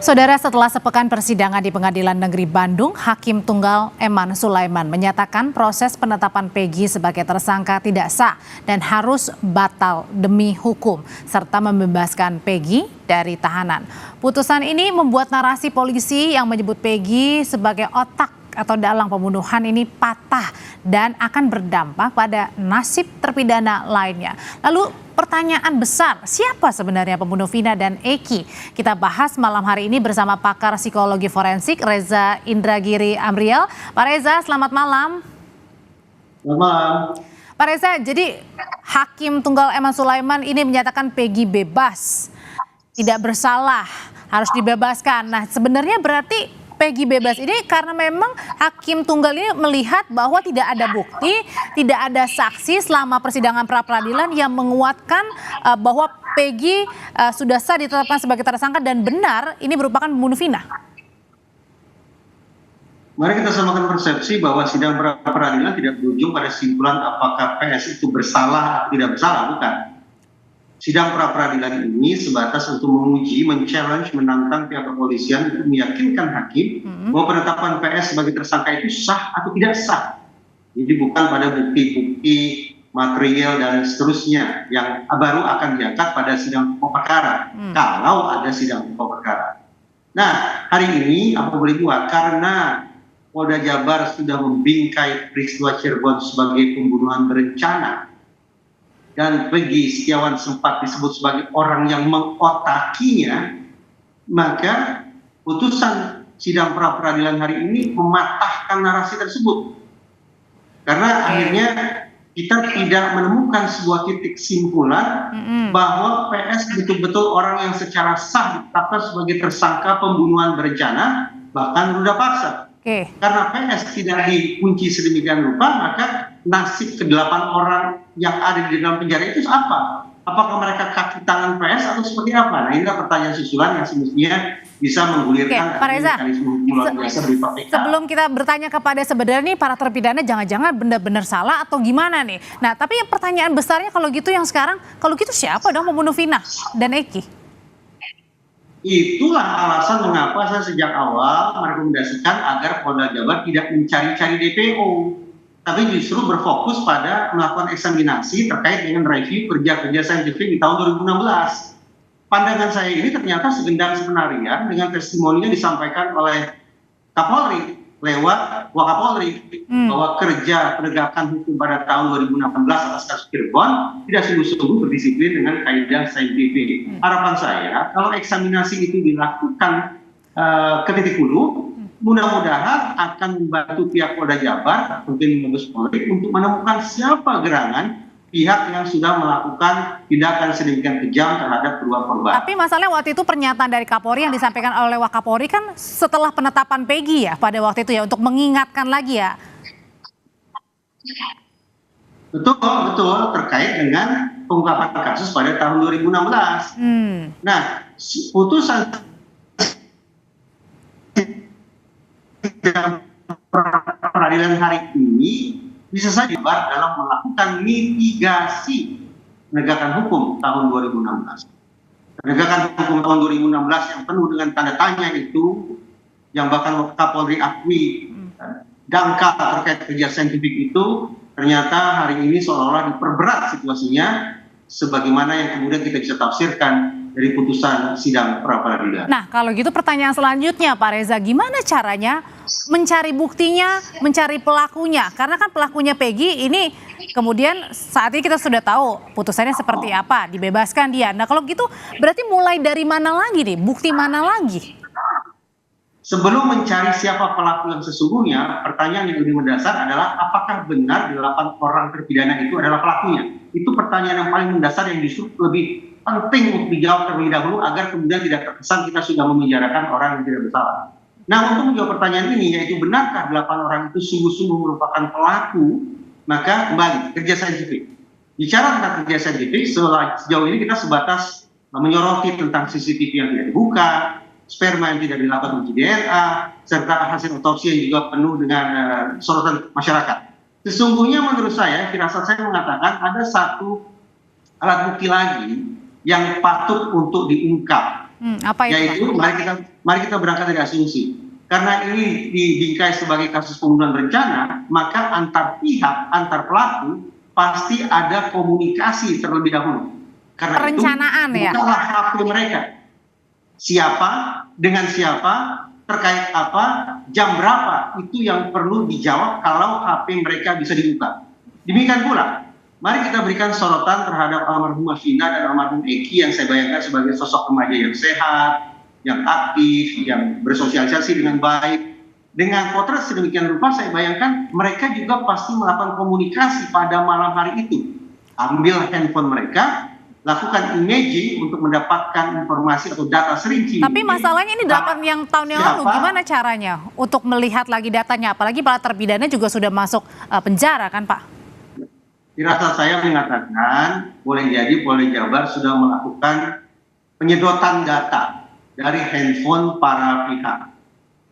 Saudara, setelah sepekan persidangan di Pengadilan Negeri Bandung, Hakim Tunggal Eman Sulaiman menyatakan proses penetapan Peggy sebagai tersangka tidak sah dan harus batal demi hukum, serta membebaskan Peggy dari tahanan. Putusan ini membuat narasi polisi yang menyebut Peggy sebagai otak atau dalang pembunuhan ini patah dan akan berdampak pada nasib terpidana lainnya. Lalu pertanyaan besar, siapa sebenarnya pembunuh Vina dan Eki? Kita bahas malam hari ini bersama pakar psikologi forensik Reza Indragiri Amriel. Pak Reza, selamat malam. Selamat malam. Pak Reza, jadi Hakim Tunggal Eman Sulaiman ini menyatakan Peggy bebas, tidak bersalah, harus dibebaskan. Nah, sebenarnya berarti Peggy bebas ini karena memang Hakim Tunggal ini melihat bahwa tidak ada bukti, tidak ada saksi selama persidangan pra-peradilan yang menguatkan bahwa Peggy sudah sah ditetapkan sebagai tersangka dan benar ini merupakan pembunuh Vina. Mari kita samakan persepsi bahwa sidang pra-peradilan tidak berujung pada kesimpulan apakah PS itu bersalah atau tidak bersalah, bukan. Sidang pra-peradilan ini sebatas untuk menguji, men-challenge, menantang pihak kepolisian untuk meyakinkan hakim bahwa penetapan PS sebagai tersangka itu sah atau tidak sah. Jadi bukan pada bukti-bukti material dan seterusnya yang baru akan diangkat pada sidang pokok perkara, kalau ada sidang pokok perkara. Nah, hari ini apa boleh buat, karena Polda Jabar sudah membingkai peristiwa Cirebon sebagai pembunuhan berencana, dan Peggy Setiawan sempat disebut sebagai orang yang mengotakinya, maka putusan sidang pra-peradilan hari ini mematahkan narasi tersebut. Karena akhirnya kita tidak menemukan sebuah titik simpulan bahwa PS betul-betul orang yang secara sah ditetapkan sebagai tersangka pembunuhan berencana, bahkan ruda paksa. Karena PS tidak dikunci sedemikian rupa, maka nasib ke-8 orang yang ada di dalam penjara itu apa? Apakah mereka kaki tangan PS atau seperti apa? Nah, inilah pertanyaan susulan yang semestinya bisa menggulirkan mekanisme hukum luar biasa berupa PK. Sebelum kita bertanya kepada sebenarnya nih para terpidana jangan-jangan benar-benar salah atau gimana nih? Nah, tapi pertanyaan besarnya kalau gitu yang sekarang, kalau gitu siapa dong pembunuh Vina dan Eki? Itulah alasan mengapa saya sejak awal merekomendasikan agar Polda Jabar tidak mencari-cari DPO, tapi justru berfokus pada melakukan eksaminasi terkait dengan review kerja-kerja saintifik di tahun 2016. Pandangan saya ini ternyata segendang skenario dengan testimoninya disampaikan oleh Kapolri lewat Wakapolri bahwa kerja penegakan hukum pada tahun 2016 atas kasus Cirebon tidak sungguh-sungguh berdisiplin dengan kaidah saintifik. Harapan saya kalau eksaminasi itu dilakukan ke titik hulu, mudah-mudahan akan membantu pihak Polda Jabar, mungkin Mabes Polri, untuk menemukan siapa gerangan pihak yang sudah melakukan tindakan sedemikian kejam terhadap kedua korban. Tapi masalahnya waktu itu pernyataan dari Kapolri yang disampaikan oleh Wakapolri kan setelah penetapan Peggy ya pada waktu itu ya, untuk mengingatkan lagi ya. Betul, terkait dengan pengungkapan kasus pada tahun 2016. Nah, putusan peradilan hari ini bisa saja dalam melakukan mitigasi penegakan hukum tahun 2016. Penegakan hukum tahun 2016 yang penuh dengan tanda tanya itu, yang bahkan Kapolri akui dangkal terkait kerja saintifik itu, ternyata hari ini seolah-olah diperberat situasinya, sebagaimana yang kemudian kita bisa tafsirkan dari putusan sidang pra-peradilan. Nah, kalau gitu pertanyaan selanjutnya Pak Reza, gimana caranya mencari buktinya, mencari pelakunya? Karena kan pelakunya Peggy ini kemudian saat ini kita sudah tahu putusannya seperti apa, dibebaskan dia. Nah, kalau gitu berarti mulai dari mana lagi nih? Bukti mana lagi? Sebelum mencari siapa pelaku yang sesungguhnya, pertanyaan yang lebih mendasar adalah apakah benar 8 orang terpidana itu adalah pelakunya? Itu pertanyaan yang paling mendasar yang justru lebih penting untuk dijawab terlebih dahulu agar kemudian tidak terkesan kita sudah memenjarakan orang yang tidak bersalah. Nah, untuk menjawab pertanyaan ini, yaitu benarkah 8 orang itu sungguh-sungguh merupakan pelaku, maka kembali kerja saintifik. Bicara tentang kerja saintifik, sejauh ini kita sebatas menyoroti tentang CCTV yang tidak dibuka, sperma yang tidak dilakukan uji DNA, serta hasil otopsi yang juga penuh dengan sorotan masyarakat. Sesungguhnya menurut saya, firasat saya mengatakan ada satu alat bukti lagi yang patut untuk diungkap Apa itu, Pak? Yaitu mari kita berangkat dari asumsi. Karena ini dibingkai sebagai kasus pembunuhan berencana, maka antar pihak, antar pelaku pasti ada komunikasi terlebih dahulu. Karena Perencanaan itu bukanlah HP mereka. Siapa, dengan siapa, terkait apa, jam berapa, itu yang perlu dijawab kalau HP mereka bisa dibuka. Demikian pula, mari kita berikan sorotan terhadap almarhumah Vina dan almarhum Eki yang saya bayangkan sebagai sosok remaja yang sehat, yang aktif, yang bersosialisasi dengan baik. Dengan potret sedemikian rupa, saya bayangkan mereka juga pasti melakukan komunikasi pada malam hari itu. Ambil handphone mereka, lakukan imaging untuk mendapatkan informasi atau data serinci. Tapi masalahnya ini 8 tahun yang lalu, gimana caranya untuk melihat lagi datanya? Apalagi para terpidana juga sudah masuk penjara kan, Pak? Firasat saya mengatakan boleh jadi Polda Jabar sudah melakukan penyedotan data dari handphone para pihak.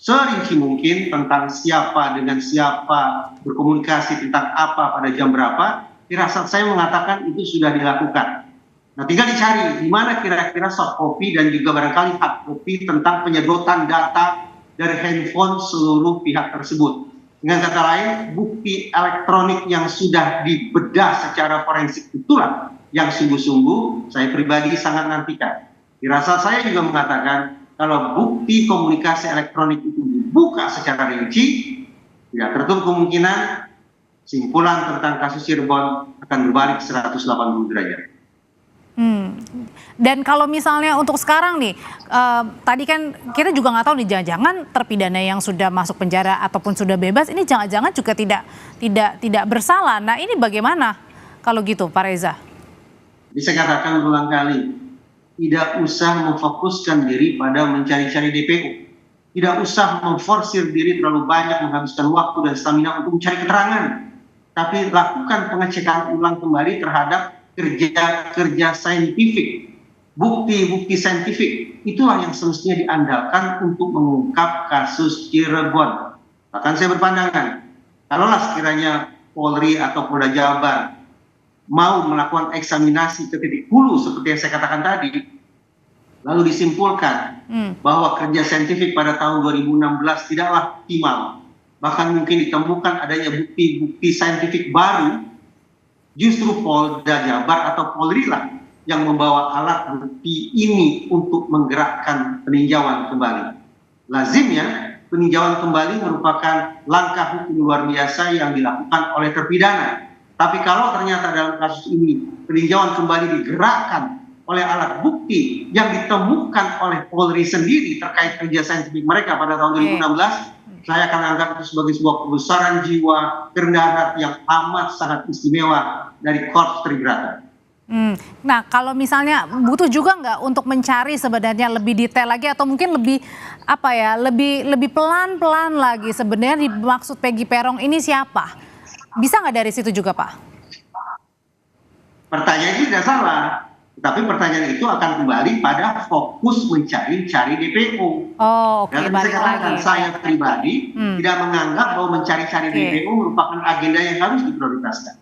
Serinci mungkin tentang siapa dengan siapa, berkomunikasi tentang apa pada jam berapa, firasat saya mengatakan itu sudah dilakukan. Nah, tinggal dicari di mana kira-kira soft copy dan juga barangkali hard copy tentang penyedotan data dari handphone seluruh pihak tersebut. Dengan kata lain, bukti elektronik yang sudah dibedah secara forensik itulah yang sungguh-sungguh saya pribadi sangat nantikan. Firasat saya juga mengatakan kalau bukti komunikasi elektronik itu dibuka secara rinci, tidak tertutup kemungkinan simpulan tentang kasus Cirebon akan berbalik 180 derajat. Dan kalau misalnya untuk sekarang nih, tadi kan kita juga nggak tahu nih, jangan-jangan terpidana yang sudah masuk penjara ataupun sudah bebas ini jangan-jangan juga tidak bersalah. Nah, ini bagaimana kalau gitu, Pak Reza? Bisa katakan berulang kali, tidak usah memfokuskan diri pada mencari-cari DPO. Tidak usah memforsir diri terlalu banyak, menghabiskan waktu dan stamina untuk mencari keterangan. Tapi lakukan pengecekan ulang kembali terhadap kerja saintifik, bukti-bukti saintifik. Itulah yang semestinya diandalkan untuk mengungkap kasus Cirebon. Bahkan saya berpandangan, kalaulah sekiranya Polri atau Polda Jabar mau melakukan eksaminasi ke titik hulu seperti yang saya katakan tadi, lalu disimpulkan bahwa kerja saintifik pada tahun 2016 tidaklah optimal, bahkan mungkin ditemukan adanya bukti-bukti saintifik baru, justru Polda Jabar atau Polri lah yang membawa alat bukti ini untuk menggerakkan peninjauan kembali. Lazimnya peninjauan kembali merupakan langkah hukum luar biasa yang dilakukan oleh terpidana. Tapi kalau ternyata dalam kasus ini peninjauan kembali digerakkan oleh alat bukti yang ditemukan oleh Polri sendiri terkait kerja saintifik mereka pada tahun 2016, saya akan anggap itu sebagai sebuah kebesaran jiwa, kerendahan hati yang amat sangat istimewa dari Korps Tribrata. Nah, kalau misalnya butuh juga nggak untuk mencari sebenarnya lebih detail lagi atau mungkin lebih lebih pelan-pelan lagi sebenarnya dimaksud Peggy Peron ini siapa? Bisa nggak dari situ juga, Pak? Pertanyaan itu tidak salah, tapi pertanyaan itu akan kembali pada fokus mencari-cari DPO. Oh, oke, balik lagi. Saya pribadi tidak menganggap bahwa mencari-cari DPO merupakan agenda yang harus diprioritaskan.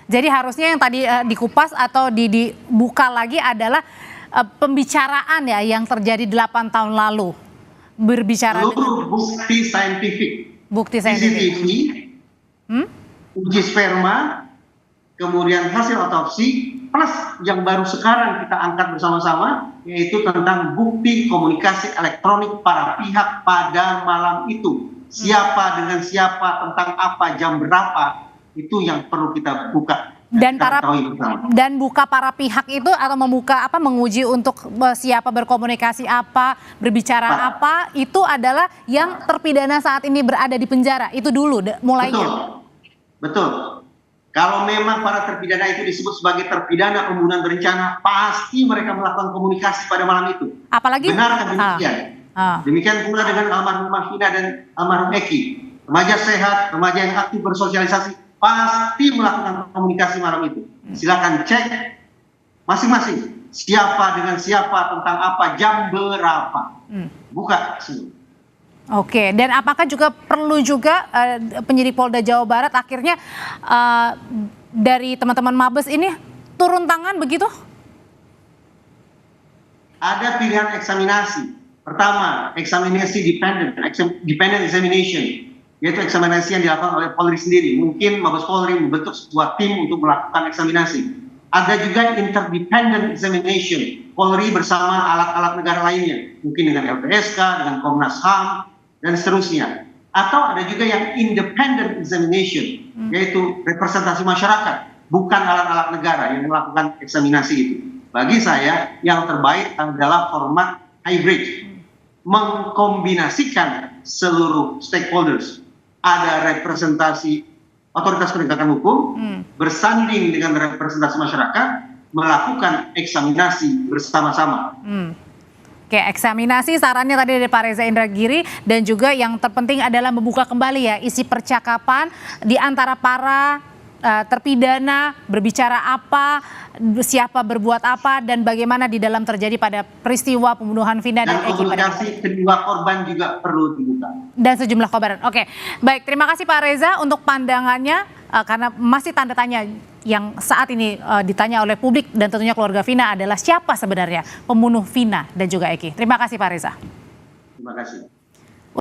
Jadi harusnya yang tadi dikupas atau dibuka lagi adalah pembicaraan ya yang terjadi 8 tahun lalu. Berbicara seluruh bukti saintifik. Bukti saintifik. CCTV, uji sperma, kemudian hasil otopsi, plus yang baru sekarang kita angkat bersama-sama, yaitu tentang bukti komunikasi elektronik para pihak pada malam itu. Siapa dengan siapa, tentang apa, jam berapa, itu yang perlu kita buka. Dan buka para pihak itu atau menguji untuk siapa berkomunikasi apa, berbicara apa, itu adalah yang terpidana saat ini berada di penjara. Itu dulu mulainya. Betul. Kalau memang para terpidana itu disebut sebagai terpidana pembunuhan berencana, pasti mereka melakukan komunikasi pada malam itu. Apalagi benarkah demikian? Demikian pula dengan almarhumah Vina dan almarhum Eki. Remaja sehat, remaja yang aktif bersosialisasi, pasti melakukan komunikasi malam itu. Silakan cek masing-masing. Siapa dengan siapa, tentang apa, jam berapa. Buka semua. Oke, dan apakah juga perlu juga penyidik Polda Jawa Barat akhirnya dari teman-teman Mabes ini turun tangan begitu? ada pilihan eksaminasi. Pertama, eksaminasi dependent examination, yaitu eksaminasi yang dilakukan oleh Polri sendiri. Mungkin Mabes Polri membentuk sebuah tim untuk melakukan eksaminasi. Ada juga interdependent examination, Polri bersama alat-alat negara lainnya, mungkin dengan LPSK, dengan Komnas HAM, dan seterusnya. Atau ada juga yang independent examination, yaitu representasi masyarakat, bukan alat-alat negara yang melakukan eksaminasi itu. Bagi saya, yang terbaik adalah format hybrid, mengkombinasikan seluruh stakeholders. Ada representasi otoritas penegakan hukum, bersanding dengan representasi masyarakat, melakukan eksaminasi bersama-sama. Oke, eksaminasi sarannya tadi dari Pak Reza Indragiri, dan juga yang terpenting adalah membuka kembali ya isi percakapan di antara para terpidana, berbicara apa, siapa berbuat apa, dan bagaimana di dalam terjadi pada peristiwa pembunuhan Vina dan Eki. Komunikasi kedua korban juga perlu dibuka. Dan sejumlah korban. Oke, baik, terima kasih Pak Reza untuk pandangannya, karena masih tanda tanya yang saat ini ditanya oleh publik dan tentunya keluarga Vina adalah siapa sebenarnya pembunuh Vina dan juga Eki. Terima kasih Pak Reza. Terima kasih.